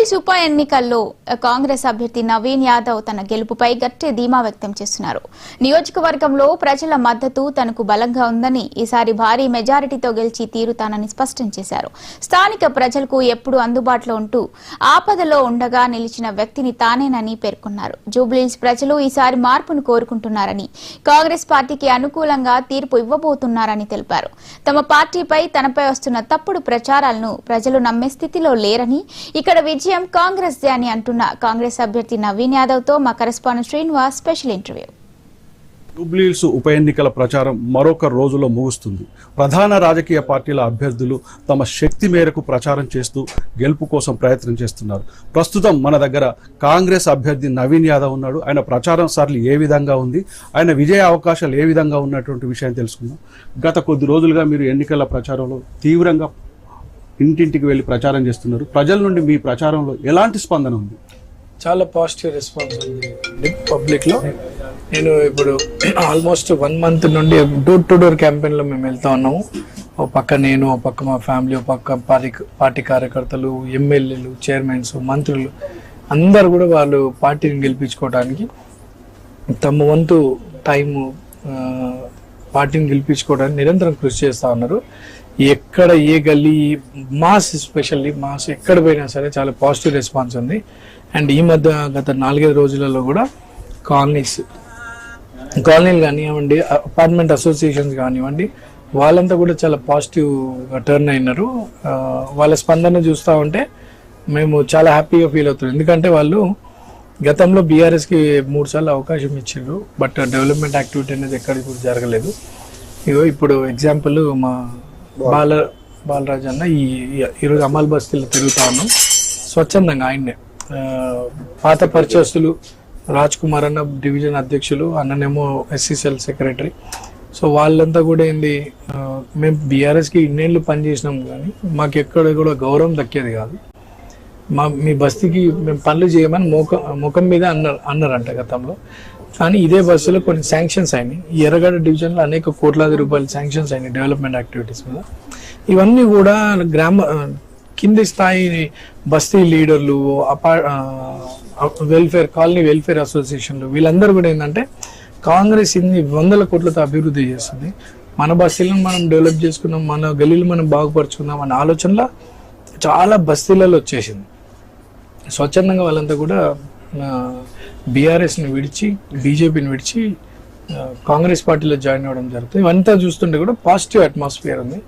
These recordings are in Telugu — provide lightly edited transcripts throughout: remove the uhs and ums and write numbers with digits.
ఉప ఎన్నికల్లో కాంగ్రెస్ అభ్యర్థి నవీన్ యాదవ్ తన గెలుపుపై గట్టి ధీమా వ్యక్తం చేస్తున్నారు. నియోజకవర్గంలో ప్రజల మద్దతు తనకు బలంగా ఉందని, ఈసారి భారీ మెజారిటీతో గెలిచి తీరుతానని స్పష్టం చేశారు. స్థానిక ప్రజలకు ఎప్పుడూ అందుబాటులో ఉంటూ ఆపదలో ఉండగా నిలిచిన వ్యక్తిని తానేనని పేర్కొన్నారు. జూబ్లీహిల్స్ ప్రజలు ఈసారి మార్పును కోరుకుంటున్నారని, కాంగ్రెస్ పార్టీకి అనుకూలంగా తీర్పు ఇవ్వబోతున్నారని తెలిపారు. తమ పార్టీపై తనపై వస్తున్న తప్పుడు ప్రచారాలను ప్రజలు నమ్మే స్థితిలో లేరని, ఇక్కడ విజయం కాంగ్రెస్ దే అని అంటున్న కాంగ్రెస్ అభ్యర్థి నవీన్ యాదవ్ తో మా correspondent Srinivas special interview. Jubilee Hills ఉప ఎన్నికల ప్రచారం మరొక రోజులో ముగుస్తుంది. ప్రధాన రాజకీయ పార్టీల అభ్యర్థులు తమ శక్తి మేరకు ప్రచారం చేస్తూ గెలుపు కోసం ప్రయత్నం చేస్తున్నారు. ప్రస్తుతం మన దగ్గర కాంగ్రెస్ అభ్యర్థి నవీన్ యాదవ్ ఉన్నాడు. ఆయన ప్రచారం సార్లు ఏ విధంగా ఉంది, ఆయన విజయ అవకాశాలు ఏ విధంగా ఉన్నటువంటి విషయం తెలుసుకుందాం. గత కొద్ది రోజులుగా మీరు ఎన్నికల ప్రచారంలో తీవ్రంగా ఇంటింటికి వెళ్ళి ప్రచారం చేస్తున్నారు. ప్రజల నుండి మీ ప్రచారంలో ఎలాంటి స్పందన ఉంది? చాలా పాజిటివ్ రెస్పాన్స్ ఉంది పబ్లిక్లో. నేను ఇప్పుడు ఆల్మోస్ట్ 1 month నుండి డోర్ టు డోర్ క్యాంపెయిన్లో మేము వెళ్తా ఉన్నాము. ఓ పక్క నేను, ఓ పక్క మా ఫ్యామిలీ, ఓ పక్క పార్టీ కార్యకర్తలు, ఎమ్మెల్యేలు, చైర్మన్స్, మంత్రులు అందరు కూడా వాళ్ళు పార్టీని గెలిపించుకోవడానికి తమ వంతు టైము పార్టీని గెలిపించుకోవడానికి నిరంతరం కృషి చేస్తూ ఉన్నారు. ఎక్కడ ఏ గల్లీ, మాస్ ఎస్పెషల్లీ మాస్ ఎక్కడ పోయినా సరే చాలా పాజిటివ్ రెస్పాన్స్ ఉంది. అండ్ ఈ మధ్య గత 4-5 రోజులలో కూడా కాలనీలు కానివ్వండి, అపార్ట్మెంట్ అసోసియేషన్స్ కానివ్వండి, వాళ్ళంతా కూడా చాలా పాజిటివ్గా టర్న్ అయినారు. వాళ్ళ స్పందన చూస్తూ ఉంటే మేము చాలా హ్యాపీగా ఫీల్ అవుతున్నాం. ఎందుకంటే వాళ్ళు గతంలో బీఆర్ఎస్కి 3 సార్లు అవకాశం ఇచ్చారు, బట్ డెవలప్మెంట్ యాక్టివిటీ అనేది ఎక్కడికి కూడా జరగలేదు. ఇప్పుడు ఎగ్జాంపుల్ మా బాలరాజ్ అన్న ఈరోజు అమల్ బస్తీలో తిరుగుతా ఉన్నాం స్వచ్ఛందంగా. ఆయన్నే పాత పరిచయస్తులు రాజ్ కుమార్ అన్న డివిజన్ అధ్యక్షులు, అన్ననేమో ఎస్సీసీఎల్ సెక్రటరీ. సో వాళ్ళంతా కూడా ఏంది, మేము బీఆర్ఎస్కి ఇన్నేళ్ళు పనిచేసినాం కానీ మాకు ఎక్కడ కూడా గౌరవం దక్కేది కాదు. మీ బస్తీకి మేము పనులు చేయమని ముఖం మీద అన్నారంట గతంలో. కానీ ఇదే బస్సులో కొన్ని శాంక్షన్స్ అయినాయి. ఈ ఎర్రగడ్డ డివిజన్లో అనేక కోట్లాది రూపాయలు శాంక్షన్స్ అయినాయి డెవలప్మెంట్ యాక్టివిటీస్ మీద. ఇవన్నీ కూడా కింది స్థాయి బస్తీ లీడర్లు, కాలనీ వెల్ఫేర్ అసోసియేషన్లు, వీళ్ళందరూ కూడా ఏంటంటే కాంగ్రెస్ ఇన్ని 100 కోట్లతో అభివృద్ధి చేస్తుంది, మన బస్తీలను మనం డెవలప్ చేసుకున్నాం, మన గల్లీలు మనం బాగుపరుచుకుందాం అనే ఆలోచనలో చాలా బస్తీలలో వచ్చేసింది. స్వచ్ఛందంగా వాళ్ళంతా కూడా బీఆర్ఎస్ని విడిచి, బీజేపీని విడిచి కాంగ్రెస్ పార్టీలో జాయిన్ అవ్వడం జరుగుతుంది. ఇవంతా చూస్తుంటే కూడా పాజిటివ్ అట్మాస్ఫియర్ ఉంది.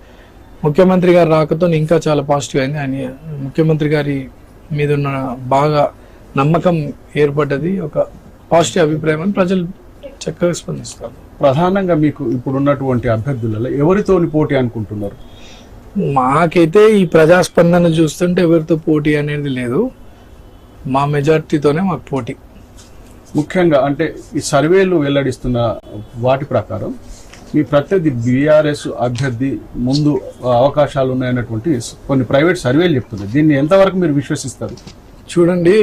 ముఖ్యమంత్రి గారి రాకతో ఇంకా చాలా పాజిటివ్ అయింది. ఆయన ముఖ్యమంత్రి గారి మీద ఉన్న బాగా నమ్మకం ఏర్పడ్డది, ఒక పాజిటివ్ అభిప్రాయం అని ప్రజలు చక్కగా స్పందిస్తారు. ప్రధానంగా మీకు ఇప్పుడు ఉన్నటువంటి అభ్యర్థులలో ఎవరితోని పోటీ అనుకుంటున్నారు? మాకైతే ఈ ప్రజాస్పందన చూస్తుంటే ఎవరితో పోటీ అనేది లేదు, మా మెజార్టీతోనే మాకు పోటీ. ముఖ్యంగా అంటే ఈ సర్వేలు వెల్లడిస్తున్న వాటి ప్రకారం మీ ప్రత్యర్థి బీఆర్ఎస్ అభ్యర్థి ముందు అవకాశాలు ఉన్నాయన్నటువంటి కొన్ని ప్రైవేట్ సర్వేలు చెప్తున్నాయి. దీన్ని ఎంతవరకు మీరు విశ్వసిస్తారు? చూడండి,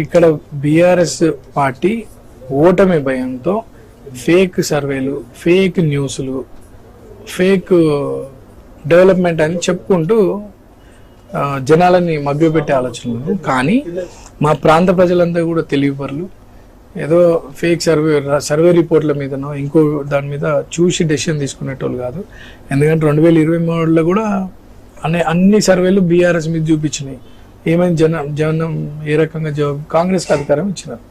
ఇక్కడ బీఆర్ఎస్ పార్టీ ఓటమి భయంతో ఫేక్ సర్వేలు, ఫేక్ న్యూస్లు, ఫేక్ డెవలప్మెంట్ అని చెప్పుకుంటూ జనాలని మభ్యపెట్టే ఆలోచనలు. కానీ మా ప్రాంత ప్రజలంతా కూడా తెలివిపరులు. ఏదో ఫేక్ సర్వే రిపోర్ట్ల మీదనో ఇంకో దాని మీద చూసి డెసిషన్ తీసుకునేటోళ్ళు కాదు. ఎందుకంటే 2023లో కూడా అన్ని సర్వేలు బీఆర్ఎస్ మీద చూపించినాయి. ఏమైంది, జనం ఏ రకంగా కాంగ్రెస్కి అధికారం ఇచ్చినారు.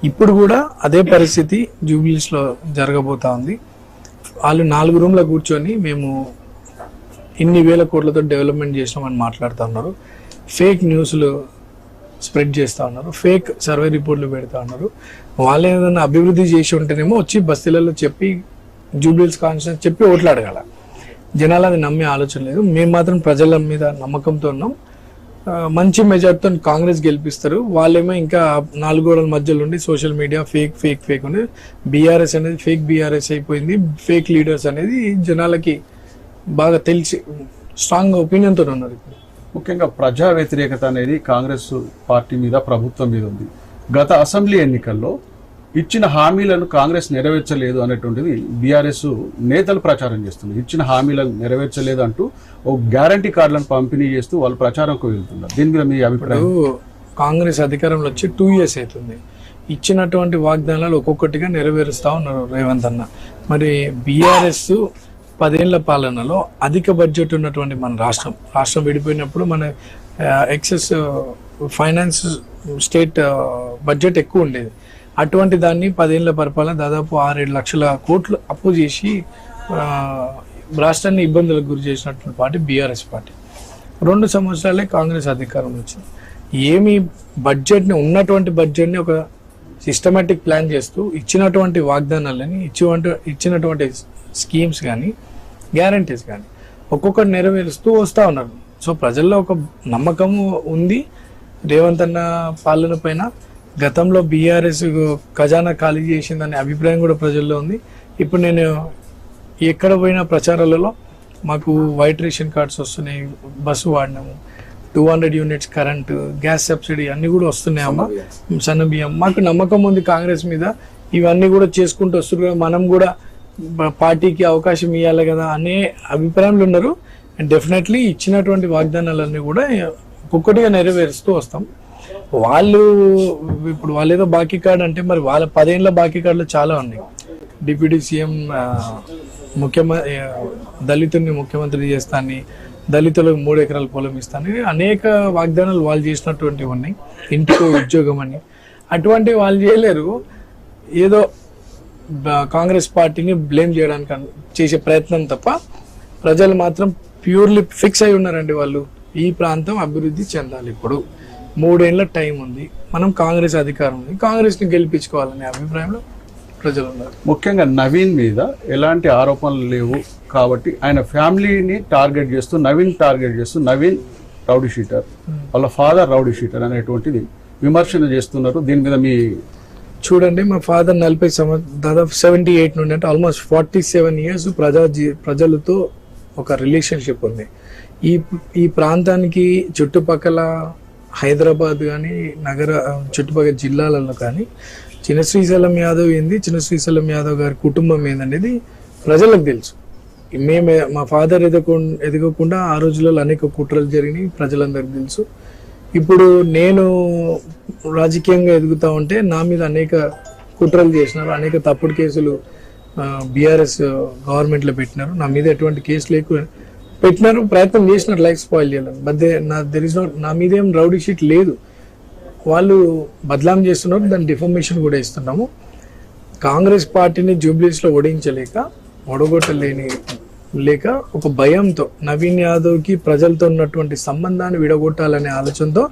ఇప్పుడు కూడా అదే పరిస్థితి జూబ్లీహిల్స్లో జరగబోతా ఉంది. వాళ్ళు 4 రూమ్లో కూర్చొని మేము ఇన్ని వేల కోట్లతో డెవలప్మెంట్ చేసినామని మాట్లాడుతూ ఉన్నారు. ఫేక్ న్యూస్లు స్ప్రెడ్ చేస్తూ ఉన్నారు, ఫేక్ సర్వే రిపోర్ట్లు పెడతా ఉన్నారు. వాళ్ళు ఏదైనా అభివృద్ధి చేసి ఉంటేనేమో వచ్చి బస్తీలలో చెప్పి, జూబ్లీహిల్స్ కాన్స్టిట్యూన్సీ చెప్పి ఓట్లు అడగాల. జనాలు అది నమ్మే ఆలోచన లేదు. మేము మాత్రం ప్రజల మీద నమ్మకంతో ఉన్నాం. మంచి మెజార్టీతో కాంగ్రెస్ గెలిపిస్తారు. వాళ్ళేమో ఇంకా 4 గోడల మధ్యలో ఉండి సోషల్ మీడియా ఫేక్ ఉంది. బీఆర్ఎస్ అనేది ఫేక్ బీఆర్ఎస్ అయిపోయింది, ఫేక్ లీడర్స్ అనేది జనాలకి బాగా తెలిసి స్ట్రాంగ్ ఒపీనియన్తో ఉన్నారు. ముఖ్యంగా ప్రజా వ్యతిరేకత అనేది కాంగ్రెస్ పార్టీ మీద, ప్రభుత్వం మీద ఉంది. గత అసెంబ్లీ ఎన్నికల్లో ఇచ్చిన హామీలను కాంగ్రెస్ నెరవేర్చలేదు అనేటువంటిది బీఆర్ఎస్ నేతలు ప్రచారం చేస్తున్నారు. ఇచ్చిన హామీలను నెరవేర్చలేదు అంటూ ఓ గ్యారంటీ కార్డులను పంపిణీ చేస్తూ వాళ్ళు ప్రచారంకు వెళ్తున్నారు. దీని మీద మీ అభిప్రాయం? కాంగ్రెస్ అధికారంలో వచ్చి 2 years అవుతుంది. ఇచ్చినటువంటి వాగ్దానాలు ఒక్కొక్కటిగా నెరవేరుస్తూ ఉన్నారు రేవంత్ అన్న. మరి బీఆర్ఎస్ 10 ఏళ్ల పాలనలో అధిక బడ్జెట్ ఉన్నటువంటి మన రాష్ట్రం విడిపోయినప్పుడు మన ఎక్సెస్ ఫైనాన్స్ స్టేట్ బడ్జెట్ ఎక్కువ ఉండేది. అటువంటి దాన్ని 10 ఏళ్ల పరిపాలన దాదాపు 6-7 లక్షల కోట్లు అప్పు చేసి రాష్ట్రాన్ని ఇబ్బందులకు గురి చేసినటువంటి పార్టీ బీఆర్ఎస్ పార్టీ. 2 సంవత్సరాలే కాంగ్రెస్ అధికారం వచ్చింది. ఏమి బడ్జెట్ని ఉన్నటువంటి బడ్జెట్ని ఒక సిస్టమేటిక్ ప్లాన్ చేస్తూ ఇచ్చినటువంటి వాగ్దానాలని ఇచ్చినటువంటి స్కీమ్స్ కానీ గ్యారంటీస్ కానీ ఒక్కొక్కటి నెరవేరుస్తూ వస్తూ ఉన్నారు. సో ప్రజల్లో ఒక నమ్మకము ఉంది రేవంత్ అన్న పాలన పైన. గతంలో బీఆర్ఎస్ ఖజానా ఖాళీ చేసిందనే అభిప్రాయం కూడా ప్రజల్లో ఉంది. ఇప్పుడు నేను ఎక్కడ పోయిన ప్రచారాలలో మాకు వైట్ రేషన్ కార్డ్స్ వస్తున్నాయి, బస్సు వాడినాము, 200 యూనిట్స్ కరెంటు, గ్యాస్ సబ్సిడీ అన్నీ కూడా వస్తున్నాయమ్మా, సన్న బియ్యం. మాకు నమ్మకం ఉంది కాంగ్రెస్ మీద. ఇవన్నీ కూడా చేసుకుంటూ వస్తున్నారు, మనం కూడా పార్టీకి అవకాశం ఇవ్వాలి కదా అనే అభిప్రాయంలో ఉన్నారు. అండ్ డెఫినెట్లీ ఇచ్చినటువంటి వాగ్దానాలన్నీ కూడా ఒక్కొక్కటిగా నెరవేరుస్తూ వస్తాం. ఇప్పుడు వాళ్ళు ఏదో బాకీ కార్డు అంటే మరి వాళ్ళ 10 ఏళ్ళ బాకీ కార్డులు చాలా ఉన్నాయి. డిప్యూటీ సీఎం దళితుల్ని ముఖ్యమంత్రి చేస్తానని, దళితులకు 3 ఎకరాల పొలం ఇస్తానని అనేక వాగ్దానాలు వాళ్ళు చేసినటువంటివి ఉన్నాయి. ఇంటికో ఉద్యోగం అని అటువంటివి వాళ్ళు చేయలేరు. ఏదో కాంగ్రెస్ పార్టీని బ్లేమ్ చేయడానికి చేసే ప్రయత్నం తప్ప ప్రజలు మాత్రం ప్యూర్లీ ఫిక్స్ అయి ఉన్నారండి. వాళ్ళు ఈ ప్రాంతం అభివృద్ధి చెందాలి, ఇప్పుడు 3 ఏళ్ళ టైం ఉంది, మనం కాంగ్రెస్ అధికారం ఉంది, కాంగ్రెస్ని గెలిపించుకోవాలనే అభిప్రాయంలో ప్రజలు ఉన్నారు. ముఖ్యంగా నవీన్ మీద ఎలాంటి ఆరోపణలు లేవు కాబట్టి ఆయన ఫ్యామిలీని టార్గెట్ చేస్తూ నవీన్ రౌడీ షీటర్, వాళ్ళ ఫాదర్ రౌడీ షీటర్ అనేటువంటిది విమర్శన చేస్తున్నారు. దీని మీద మీ చూడండి, మా ఫాదర్ 40 దాదాపు 78 నుండి అంటే ఆల్మోస్ట్ 47 years ప్రజలతో ఒక రిలేషన్షిప్ ఉంది. ఈ ప్రాంతానికి చుట్టుపక్కల హైదరాబాద్ కానీ చుట్టుపక్కల జిల్లాలలో కానీ చిన్న శ్రీశైలం యాదవ్ గారి కుటుంబం ఏందనేది ప్రజలకు తెలుసు. మా ఫాదర్ ఎదగకుండా ఆ రోజులలో అనేక కుట్రలు జరిగినాయి, ప్రజలందరికీ తెలుసు. ఇప్పుడు నేను రాజకీయంగా ఎదుగుతా ఉంటే నా మీద అనేక కుట్రలు చేసినారు, అనేక తప్పుడు కేసులు బీఆర్ఎస్ గవర్నమెంట్లో పెట్టినారు. నా మీద ఎటువంటి కేసు పెట్టినారు, ప్రయత్నం చేసినారు లైఫ్ స్పాయిల్ చేయాలని. బట్ నా మీద ఏం రౌడీ షీట్ లేదు. వాళ్ళు బదలాం చేస్తున్నారు, దాని డిఫర్మేషన్ కూడా ఇస్తున్నాము. కాంగ్రెస్ పార్టీని జూబ్లీస్లో ఓడగొట్టలేక ఒక భయంతో నవీన్ యాదవ్కి ప్రజలతో ఉన్నటువంటి సంబంధాన్ని విడగొట్టాలనే ఆలోచనతో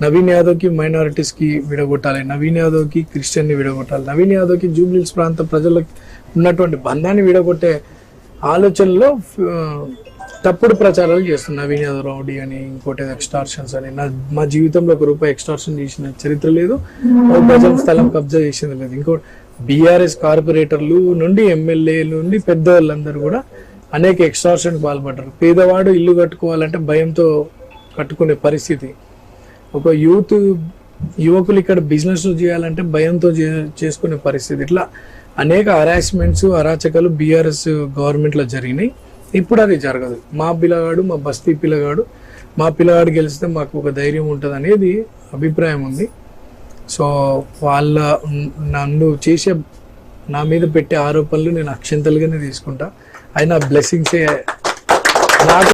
నవీన్ యాదవ్కి మైనారిటీస్కి విడగొట్టాలి, నవీన్ యాదవ్కి క్రిస్టియన్ని విడగొట్టాలి, నవీన్ యాదవ్కి జూబ్లీస్ ప్రాంత ప్రజలకు ఉన్నటువంటి బంధాన్ని విడగొట్టే ఆలోచనలో తప్పుడు ప్రచారాలు చేస్తున్నారు. నవీన్ యాదవ్ రౌడీ అని, ఇంకోటి ఎక్స్టార్షన్స్ అని. మా జీవితంలో ₹1 ఎక్స్టార్షన్ చేసిన చరిత్ర లేదు, ప్రజల స్థలం కబ్జా చేసింది లేదు. ఇంకోటి బీఆర్ఎస్ కార్పొరేటర్లు నుండి ఎమ్మెల్యేల నుండి పెద్దవాళ్ళందరూ కూడా అనేక ఎక్స్టార్షన్కి పాల్పడ్డారు. పేదవాడు ఇల్లు కట్టుకోవాలంటే భయంతో కట్టుకునే పరిస్థితి. ఒక యువకులు ఇక్కడ బిజినెస్ చేయాలంటే భయంతో చేసుకునే పరిస్థితి. ఇట్లా అనేక హరాస్మెంట్స్, అరాచకాలు బీఆర్ఎస్ గవర్నమెంట్లో జరిగినాయి. ఇప్పుడు అది జరగదు. మా బస్తీ పిల్లగాడు గెలిస్తే మాకు ఒక ధైర్యం ఉంటుంది అనేది అభిప్రాయం ఉంది. సో నా మీద పెట్టే ఆరోపణలు నేను అక్షంతలుగానే తీసుకుంటా. అయినా బ్లెస్సింగ్సే నాకు